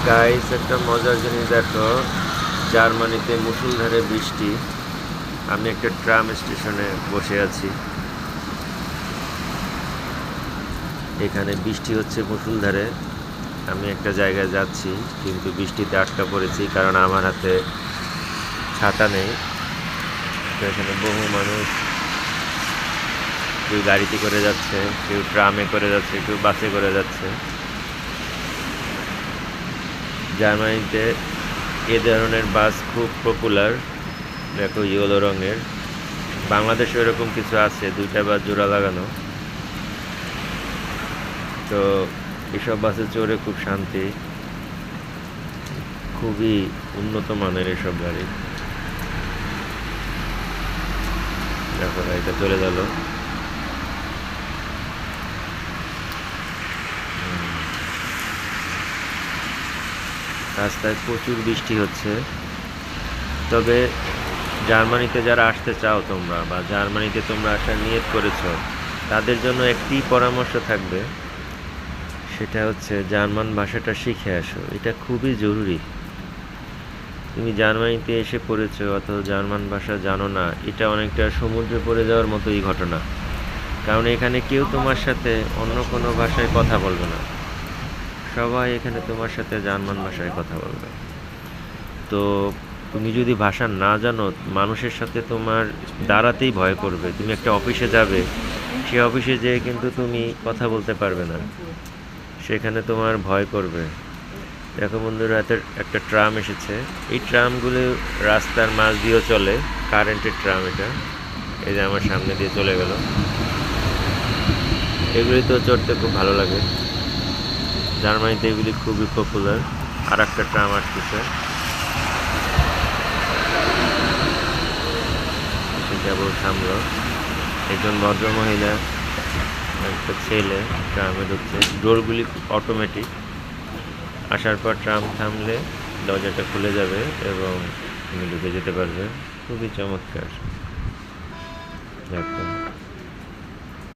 Guys, একটা মজার জিনিস দেখো। জার্মানিতে মুষলধারে বৃষ্টি। আমি একটা ট্রাম স্টেশনে বসে আছি। এখানে বৃষ্টি হচ্ছে মুষলধারে। আমি একটা জায়গায় যাচ্ছি, কিন্তু বৃষ্টিতে আটকা পড়েছি কারণ আমার হাতে ছাতা নেই। তো এখানে বহু মানুষ, কেউ গাড়িতে করে যাচ্ছে, কেউ ট্রামে করে যাচ্ছে, কেউ বাসে করে যাচ্ছে। জার্মানিতে এ ধরনের বাস খুব পপুলার। দেখো, ইয়েলো রঙের। বাংলাদেশে এরকম কিছু আছে, দুইটা বাস জোড়া লাগানো। তো এসব বাসে চড়ে খুব শান্তি। খুবই উন্নত মানের এসব গাড়ি। দেখো, গাড়িটা চলে গেল। রাস্তায় প্রচুর বৃষ্টি হচ্ছে। তবে জার্মানিতে যারা আসতে চাও তোমরা, বা জার্মানিতে তোমরা আসার নিয়ত করেছো, তাদের জন্য একটি পরামর্শ থাকবে। সেটা হচ্ছে জার্মান ভাষাটা শিখে আসো। এটা খুবই জরুরি। তুমি জার্মানিতে এসে পড়েছো অথবা জার্মান ভাষা জানো না, এটা অনেকটা সমুদ্রে পড়ে যাওয়ার মতোই ঘটনা। কারণ এখানে কেউ তোমার সাথে অন্য কোনো ভাষায় কথা বলবে না। সবাই এখানে তোমার সাথে জার্মান ভাষায় কথা বলবে। তো তুমি যদি ভাষা না জানো, মানুষের সাথে তোমার দাঁড়াতেই ভয় করবে। তুমি একটা অফিসে যাবে, সে অফিসে যেয়ে কিন্তু তুমি কথা বলতে পারবে না, সেখানে তোমার ভয় করবে। দেখো বন্ধুরা, একটা ট্রাম এসেছে। এই ট্রামগুলো রাস্তার মাঝ দিয়েও চলে, কারেন্টের ট্রাম এটা। এই যে আমার সামনে দিয়ে চলে গেল। এগুলি তো চড়তে খুব ভালো লাগে। জার্মানিতে এগুলি খুবই পপুলার। আর একটা ট্রাম আসতেছে, সে কেবল থামলো। একজন ভদ্রমহিলা, একটা ছেলে ট্রামে ঢুকছে। ডোরগুলি অটোমেটিক। আসার পর ট্রাম থামলে দরজাটা খুলে যাবে এবং তুমি ঢুকে যেতে পারবে। খুবই চমৎকার। দেখো।